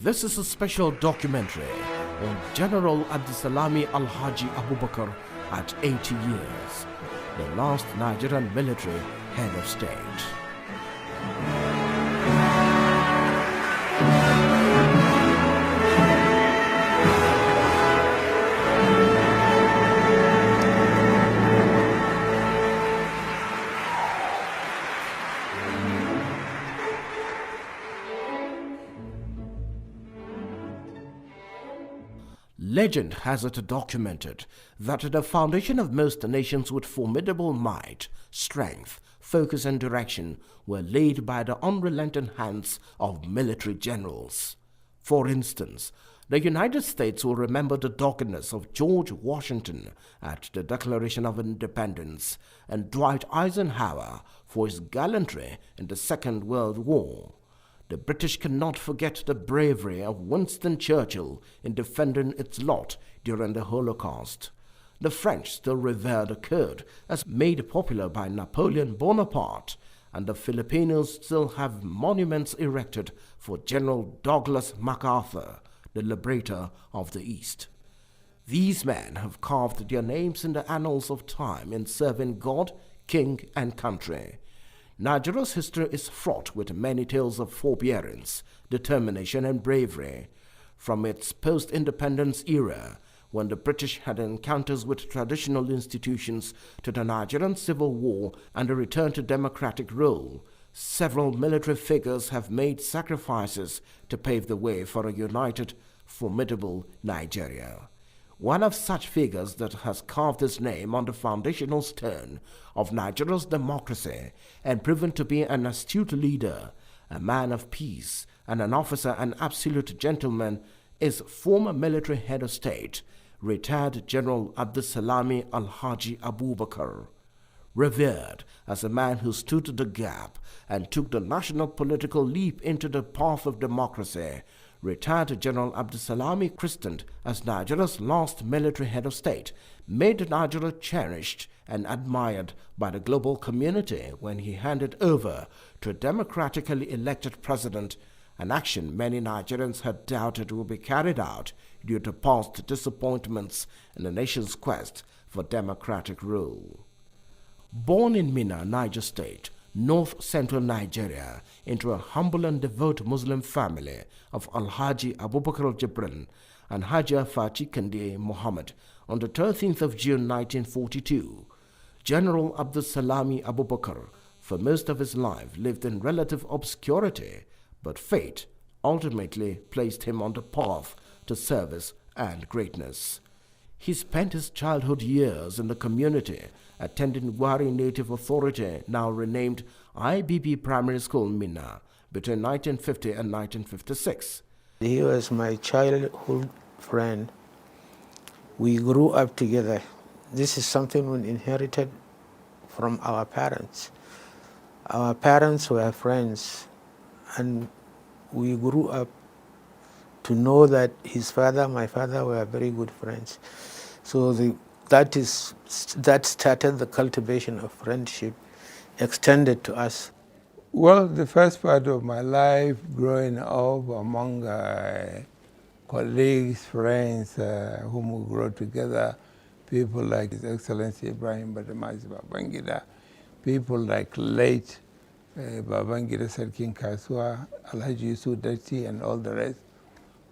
This is a special documentary on General Abdulsalami Abubakar at 80 years, the last Nigerian military head of state. Legend has it documented that the foundation of most nations with formidable might, strength, focus and direction were laid by the unrelenting hands of military generals. For instance, the United States will remember the doggedness of George Washington at the Declaration of Independence and Dwight Eisenhower for his gallantry in the Second World War. The British cannot forget the bravery of Winston Churchill in defending its lot during the Holocaust. The French still revere the code as made popular by Napoleon Bonaparte, and the Filipinos still have monuments erected for General Douglas MacArthur, the liberator of the East. These men have carved their names in the annals of time in serving God, king, and country. Nigeria's history is fraught with many tales of forbearance, determination, and bravery. From its post-independence era, when the British had encounters with traditional institutions, to the Nigerian Civil War and the return to democratic rule, several military figures have made sacrifices to pave the way for a united, formidable Nigeria. One of such figures that has carved his name on the foundational stone of Nigeria's democracy and proven to be an astute leader, a man of peace, and an officer and absolute gentleman is former military head of state, retired General Abdulsalami Abubakar. Revered as a man who stood the gap and took the national political leap into the path of democracy, retired General Abdulsalami, christened as Nigeria's last military head of state, made Nigeria cherished and admired by the global community when he handed over to a democratically elected president, an action many Nigerians had doubted would be carried out due to past disappointments in the nation's quest for democratic rule. Born in Minna, Niger State, north-central Nigeria, into a humble and devout Muslim family of Alhaji Abubakar Jibrin and Hajia Fati Kande Muhammad, on the 13th of June 1942, General Abdulsalami Abubakar, for most of his life, lived in relative obscurity, but fate ultimately placed him on the path to service and greatness. He spent his childhood years in the community, attending Gwari Native Authority, now renamed IBB Primary School, Minna, between 1950 and 1956. He was my childhood friend. We grew up together. This is something we inherited from our parents. Our parents were friends, and we grew up to know that his father, my father, were very good friends. So that started the cultivation of friendship, extended to us. Well, the first part of my life, growing up among colleagues, friends, whom we grew together, people like His Excellency Ibrahim Badamazi Babangida, people like late Babangida Sarkin Kaswa, Alhaji Yusuf Dati, and all the rest.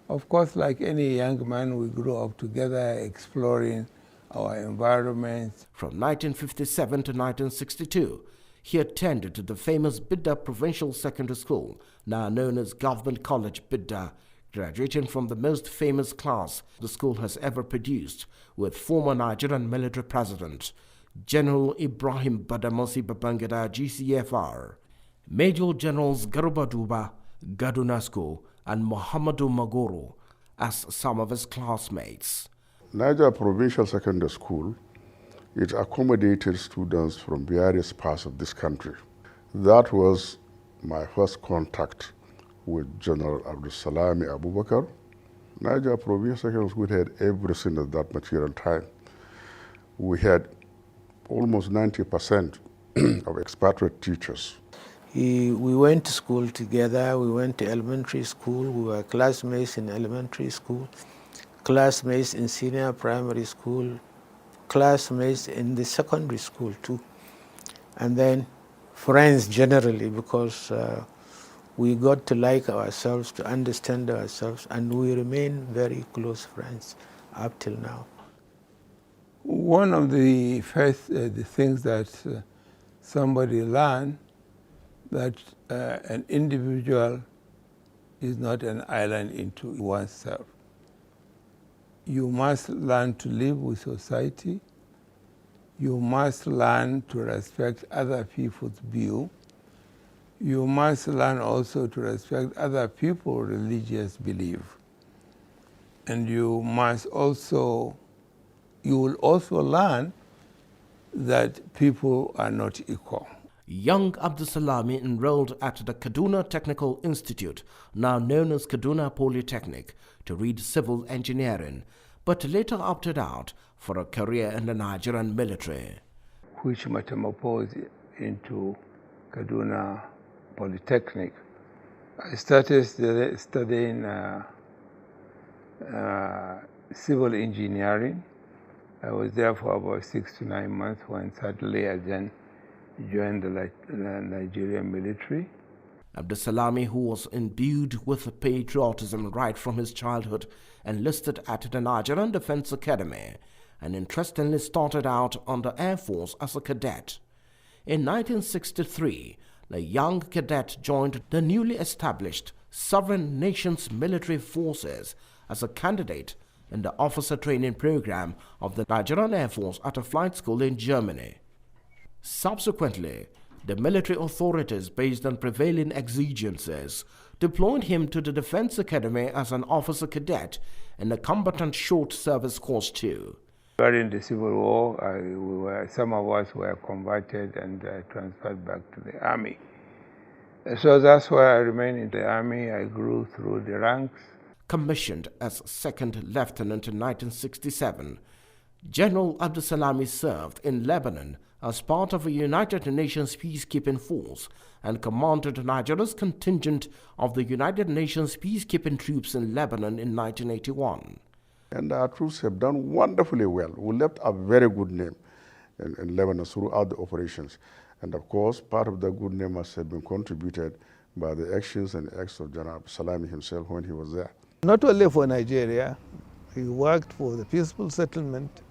Of course, like any young man, we grew up together exploring our environment. From 1957 to 1962, he attended the famous Bidda Provincial Secondary School, now known as Government College Bidda, graduating from the most famous class the school has ever produced, with former Nigerian military president, General Ibrahim Badamasi Babangida GCFR, Major Generals Garuba Duba, Gadunasko, and Muhammadu Magoro as some of his classmates. Niger Provincial Secondary School, it accommodated students from various parts of this country. That was my first contact with General Abdulsalami Abubakar. Niger Provincial Secondary School had everything at that material time. We had almost 90% of expatriate teachers. We went to school together. We went to elementary school. We were classmates in elementary school, classmates in senior primary school, classmates in the secondary school too. And then friends generally, because we got to like ourselves, to understand ourselves, and we remain very close friends up till now. One of the first the things that somebody learned, that an individual is not an island into oneself. You must learn to live with society. You must learn to respect other people's view. You must learn also to respect other people's religious belief. And you will also learn that people are not equal. Young Abdulsalami enrolled at the Kaduna Technical Institute, now known as Kaduna Polytechnic, to read civil engineering, but later opted out for a career in the Nigerian military, which metamorphosed into Kaduna Polytechnic. I started studying civil engineering. I was there for about 6 to 9 months when suddenly I then joined the Nigerian military. Abdulsalami, who was imbued with patriotism right from his childhood, enlisted at the Nigerian Defense Academy and interestingly started out on the Air Force as a cadet. In 1963, the young cadet joined the newly established Sovereign Nations Military Forces as a candidate in the officer training program of the Nigerian Air Force at a flight school in Germany. Subsequently, the military authorities, based on prevailing exigencies, deployed him to the Defense Academy as an officer cadet in the Combatant Short Service Course too. During the Civil War, some of us were converted and transferred back to the Army. So that's why I remained in the Army. I grew through the ranks. Commissioned as second lieutenant in 1967, General Abdulsalami served in Lebanon as part of a United Nations peacekeeping force and commanded Nigeria's contingent of the United Nations peacekeeping troops in Lebanon in 1981. And our troops have done wonderfully well. We left a very good name in Lebanon throughout the operations. And of course, part of that good name must have been contributed by the actions and acts of General Abdulsalami himself when he was there. Not only for Nigeria, he worked for the peaceful settlement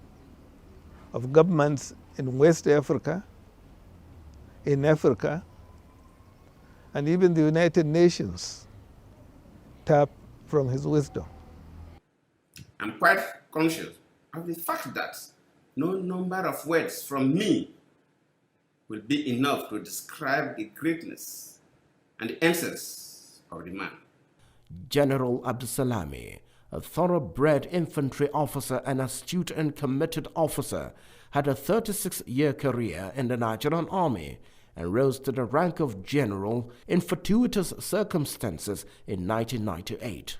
of governments in West Africa, in Africa, and even the United Nations tapped from his wisdom. I'm quite conscious of the fact that no number of words from me will be enough to describe the greatness and the essence of the man. General Abdulsalami, a thoroughbred infantry officer and astute and committed officer, had a 36-year career in the Nigerian Army and rose to the rank of general in fortuitous circumstances in 1998.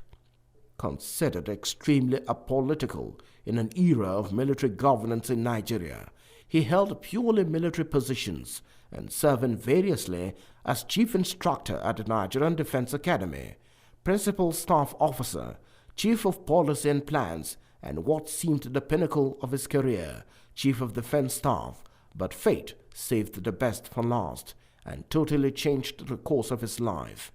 Considered extremely apolitical in an era of military governance in Nigeria, he held purely military positions and serving variously as chief instructor at the Nigerian Defense Academy, principal staff officer, chief of policy and plans, and what seemed the pinnacle of his career, chief of defense staff. But fate saved the best for last and totally changed the course of his life.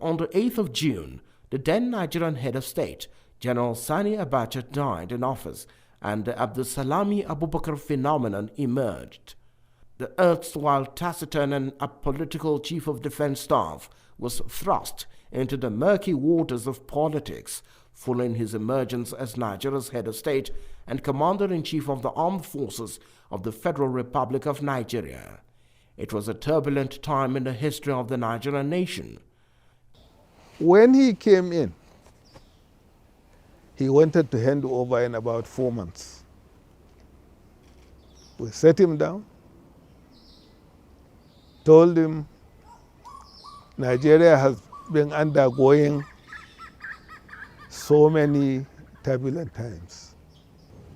On the 8th of June, the then Nigerian head of state, General Sani Abacha, died in office, and the Abdulsalami Abubakar phenomenon emerged. The erstwhile taciturn and apolitical chief of defense staff was thrust into the murky waters of politics following his emergence as Nigeria's head of state and commander-in-chief of the armed forces of the Federal Republic of Nigeria. It was a turbulent time in the history of the Nigerian nation. When he came in, he wanted to hand over in about 4 months. We sat him down, told him Nigeria has been undergoing so many turbulent times.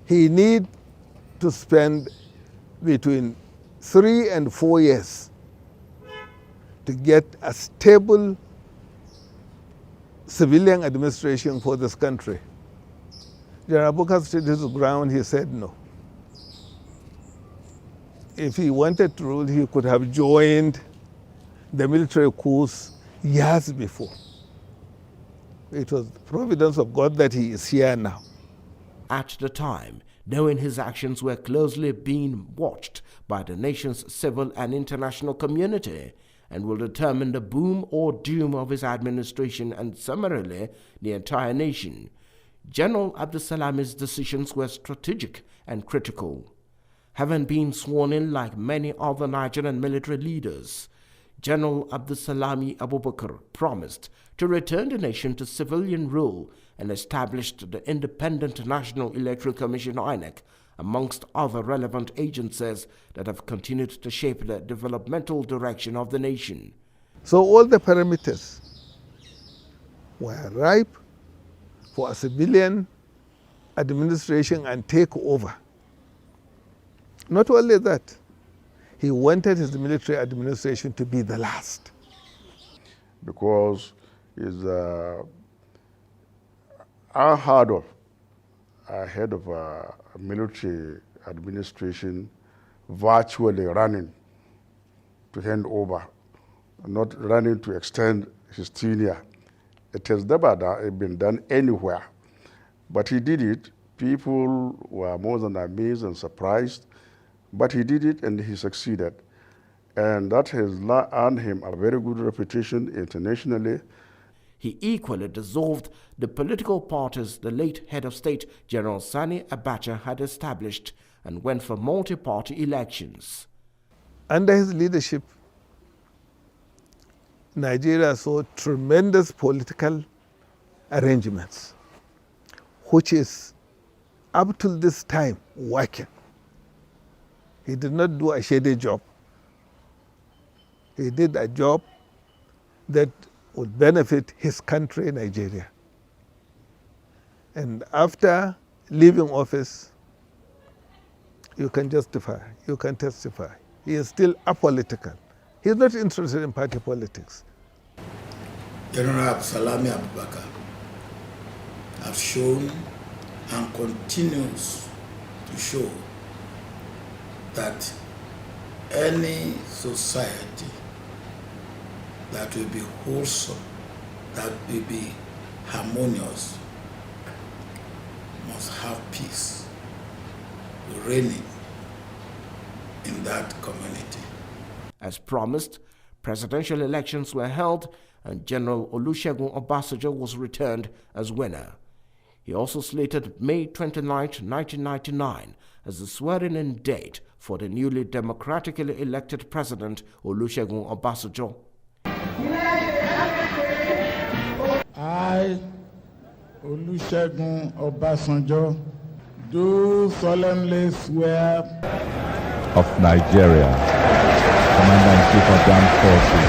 He needs to spend between 3 and 4 years to get a stable civilian administration for this country. General Abubakar stood his ground. He said no. If he wanted to rule, he could have joined the military coups years before. It was the providence of God that he is here now. At the time, knowing his actions were closely being watched by the nation's civil and international community and will determine the boom or doom of his administration and summarily the entire nation, General Abdulsalami's decisions were strategic and critical. Having been sworn in like many other Nigerian military leaders, General Abdulsalami Abubakar promised to return the nation to civilian rule and established the Independent National Electoral Commission (INEC), amongst other relevant agencies that have continued to shape the developmental direction of the nation. So all the parameters were ripe for a civilian administration and takeover. Not only that, he wanted his military administration to be the last. Because is unheard of ahead of a military administration virtually running to hand over, not running to extend his tenure. It has never been done anywhere, but he did it. People were more than amazed and surprised, but he did it and he succeeded. And that has earned him a very good reputation internationally. He equally dissolved the political parties the late head of state, General Sani Abacha, had established and went for multi-party elections. Under his leadership, Nigeria saw tremendous political arrangements, which is up till this time working. He did not do a shady job. He did a job that would benefit his country, Nigeria. And after leaving office, you can justify, you can testify. He is still apolitical. He is not interested in party politics. General Abdulsalami Abubakar has shown and continues to show that any society that will be wholesome, that will be harmonious, must have peace reigning in that community. As promised, presidential elections were held and General Olusegun Obasanjo was returned as winner. He also slated May 29, 1999 as the swearing-in date for the newly democratically elected president Olusegun Obasanjo. I, Olusegun Obasanjo, do solemnly swear of Nigeria, Commander-in-Chief of the Armed Forces.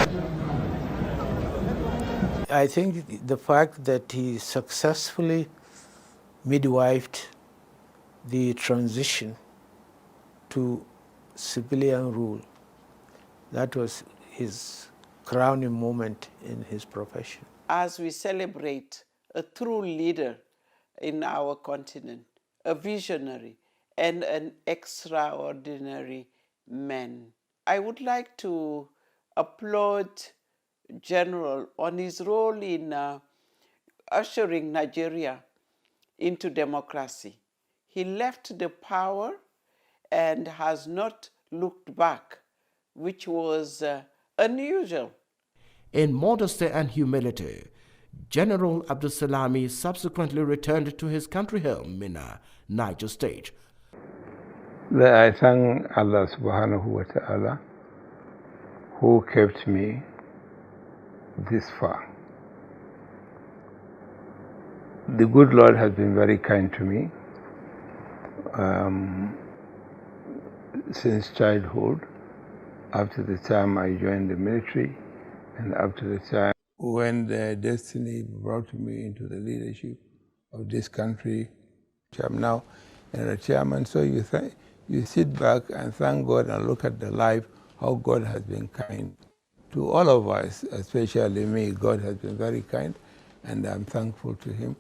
I think the fact that he successfully midwifed the transition to civilian rule, that was his crowning moment in his profession. As we celebrate a true leader in our continent, a visionary and an extraordinary man, I would like to applaud General on his role in ushering Nigeria into democracy. He left the power and has not looked back, which was unusual. In modesty and humility, General Abdulsalami subsequently returned to his country home, Minna, Niger State. I thank Allah subhanahu wa ta'ala who kept me this far. The good Lord has been very kind to me since childhood, up to the time I joined the military, and up to the time when the destiny brought me into the leadership of this country. I'm now a chairman, so you sit back and thank God and look at the life, how God has been kind to all of us, especially me. God has been very kind, and I'm thankful to him.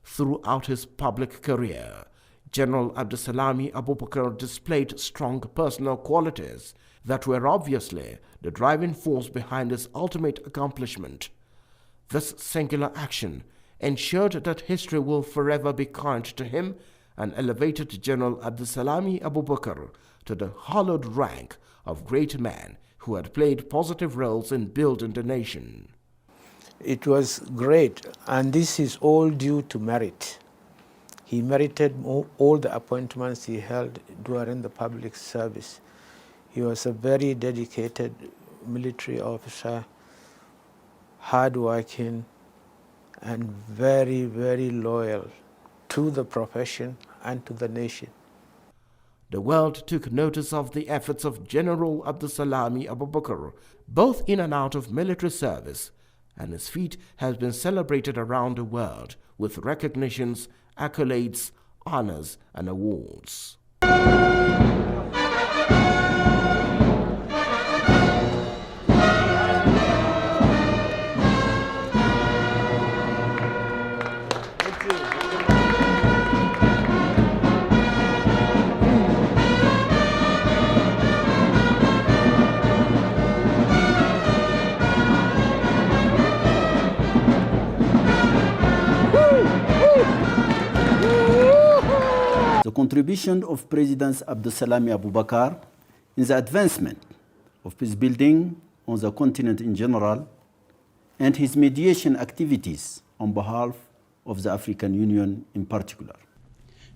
Throughout his public career, General Abdulsalami Abubakar displayed strong personal qualities that were obviously the driving force behind his ultimate accomplishment. This singular action ensured that history will forever be kind to him and elevated General Abdulsalami Abubakar to the hallowed rank of great men who had played positive roles in building the nation. It was great, and this is all due to merit. He merited all the appointments he held during the public service. He was a very dedicated military officer, hardworking, and very, very loyal to the profession and to the nation. The world took notice of the efforts of General Abdulsalami Abubakar, both in and out of military service, and his feat has been celebrated around the world with recognitions, accolades, honors, and awards. The contribution of President Abdulsalami Abubakar in the advancement of peace building on the continent in general and his mediation activities on behalf of the African Union in particular.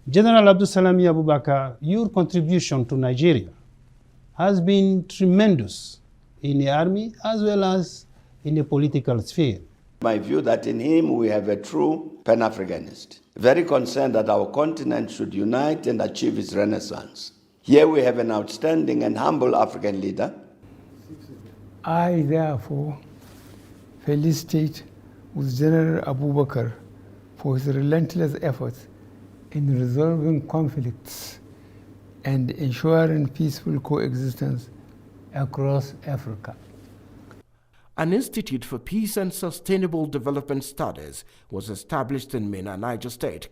General Abdulsalami Abubakar, your contribution to Nigeria has been tremendous in the army as well as in the political sphere. My view that in him we have a true Pan-Africanist, very concerned that our continent should unite and achieve its renaissance. Here we have an outstanding and humble African leader. I therefore felicitate with General Abubakar for his relentless efforts in resolving conflicts and ensuring peaceful coexistence across Africa. An Institute for Peace and Sustainable Development Studies was established in Minna, Niger State,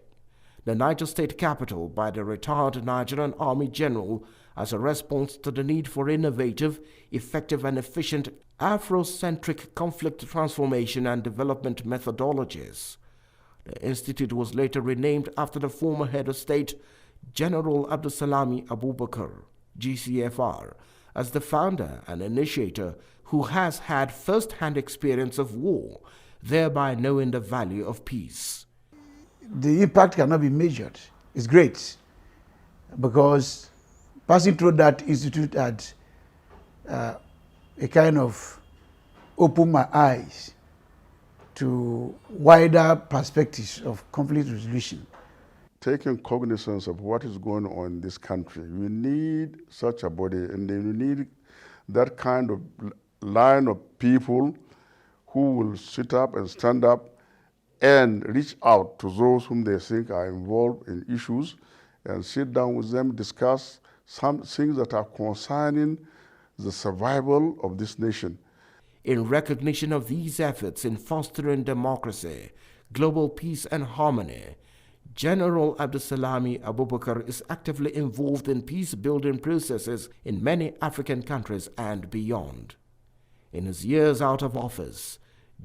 the Niger State capital, by the retired Nigerian Army General as a response to the need for innovative, effective and efficient Afrocentric conflict transformation and development methodologies. The institute was later renamed after the former head of state, General Abdulsalami Abubakar, GCFR, as the founder and initiator who has had first-hand experience of war, thereby knowing the value of peace. The impact cannot be measured. It's great because passing through that institute had a kind of opened my eyes to wider perspectives of conflict resolution. Taking cognizance of what is going on in this country, we need such a body, and then we need that kind of line of people who will sit up and stand up and reach out to those whom they think are involved in issues and sit down with them, discuss some things that are concerning the survival of this nation. In recognition of these efforts in fostering democracy, global peace and harmony, General Abdulsalami Abubakar is actively involved in peace-building processes in many African countries and beyond. In his years out of office,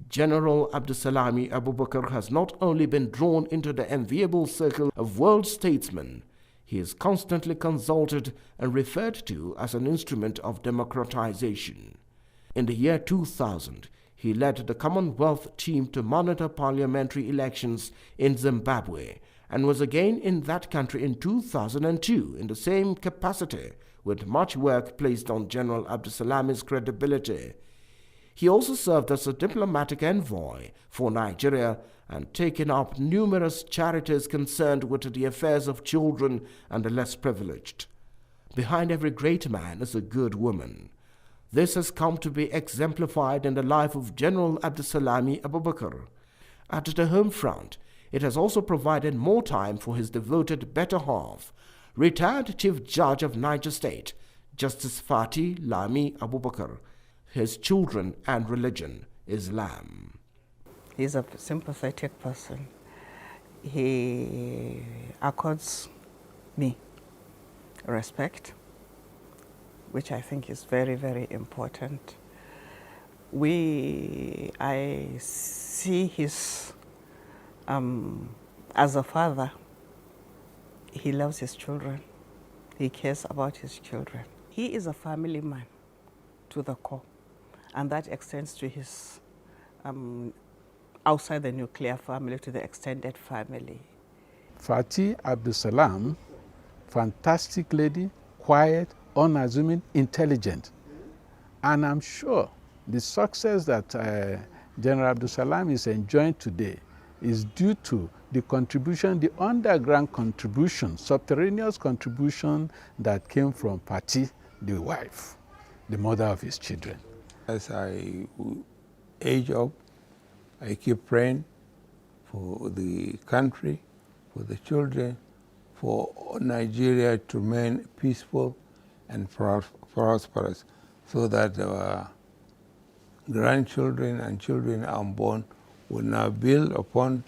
General Abdulsalami Abubakar has not only been drawn into the enviable circle of world statesmen, he is constantly consulted and referred to as an instrument of democratization. In the year 2000, he led the Commonwealth team to monitor parliamentary elections in Zimbabwe and was again in that country in 2002 in the same capacity, with much work placed on General Abdulsalami's credibility. He also served as a diplomatic envoy for Nigeria and taken up numerous charities concerned with the affairs of children and the less privileged. Behind every great man is a good woman. This has come to be exemplified in the life of General Abdulsalami Abubakar. At the home front, it has also provided more time for his devoted better half, retired Chief Judge of Niger State, Justice Fati Lami Abubakar. his children and religion, Islam. He's a sympathetic person. He accords me respect, which I think is very, very important. I see his, as a father, he loves his children. He cares about his children. He is a family man to the core, and that extends to his outside the nuclear family, to the extended family. Fati Abdulsalam, fantastic lady, quiet, unassuming, intelligent. And I'm sure the success that General Abdulsalam is enjoying today is due to the contribution, the underground contribution, subterraneous contribution that came from Fati, the wife, the mother of his children. As I age up, I keep praying for the country, for the children, for Nigeria to remain peaceful and prosperous, so that our grandchildren and children unborn will now build upon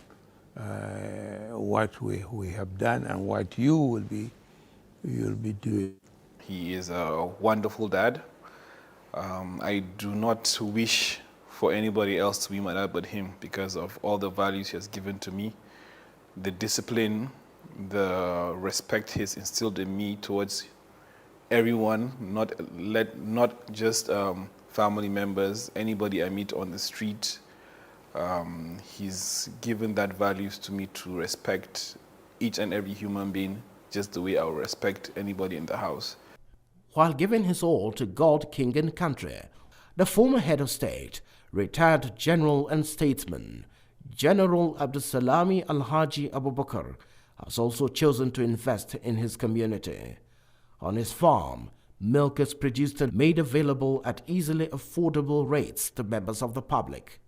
what we have done and what you will be doing. He is a wonderful dad. I do not wish for anybody else to be my dad but him, because of all the values he has given to me, the discipline, the respect he's instilled in me towards everyone, not just family members, anybody I meet on the street. He's given that values to me to respect each and every human being just the way I would respect anybody in the house. While giving his all to God, King and country, the former head of state, retired general and statesman, General Abdulsalami Alhaji Abubakar, has also chosen to invest in his community. On his farm, milk is produced and made available at easily affordable rates to members of the public.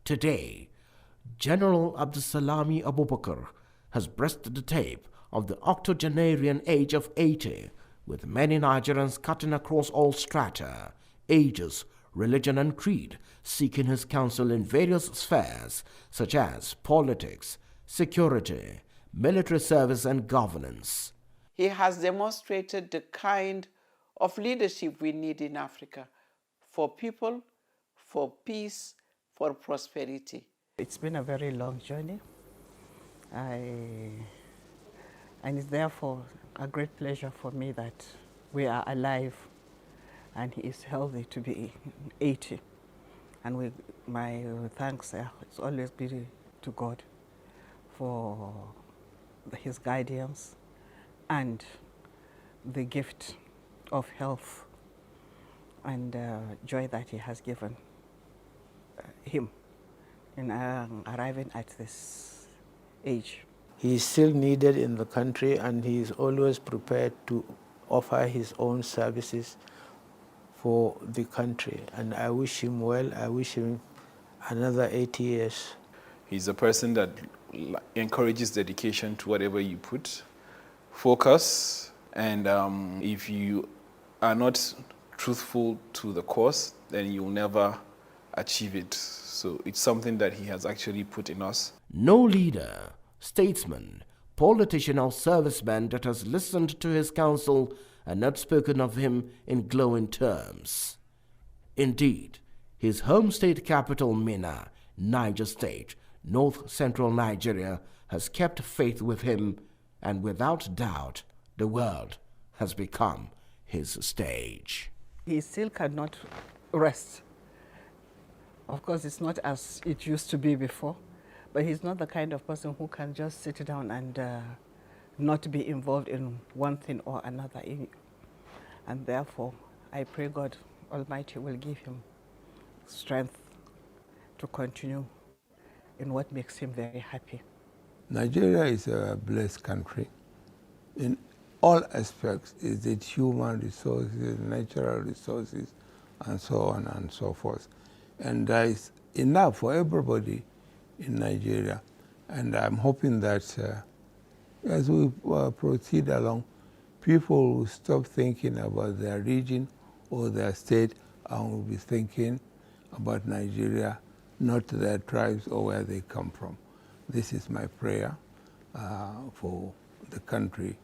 Today, General Abdulsalami Abubakar has breasted the tape of the octogenarian age of 80, with many Nigerians cutting across all strata, ages, religion and creed, seeking his counsel in various spheres such as politics, security, military service and governance. He has demonstrated the kind of leadership we need in Africa, for people, for peace, for prosperity. It's been a very long journey, and it's therefore a great pleasure for me that we are alive and he is healthy to be 80. And my thanks it's always be to God for his guidance and the gift of health and joy that he has given him in arriving at this age. He is still needed in the country, and he is always prepared to offer his own services for the country. And I wish him well. I wish him another 80 years. He's a person that encourages dedication to whatever you put, focus, and if you are not truthful to the cause, then you'll never achieve it. So it's something that he has actually put in us. No leader, statesman, politician or serviceman that has listened to his counsel and not spoken of him in glowing terms. Indeed, his home state capital, Minna, Niger State, north-central Nigeria, has kept faith with him, and without doubt, the world has become his stage. He still cannot rest. Of course, it's not as it used to be before, but he's not the kind of person who can just sit down and not be involved in one thing or another. And therefore, I pray God Almighty will give him strength to continue in what makes him very happy. Nigeria is a blessed country in all aspects. Is it human resources, natural resources, and so on and so forth. And there is enough for everybody in Nigeria. And I'm hoping that as we proceed along, people will stop thinking about their region or their state and will be thinking about Nigeria, not their tribes or where they come from. This is my prayer for the country.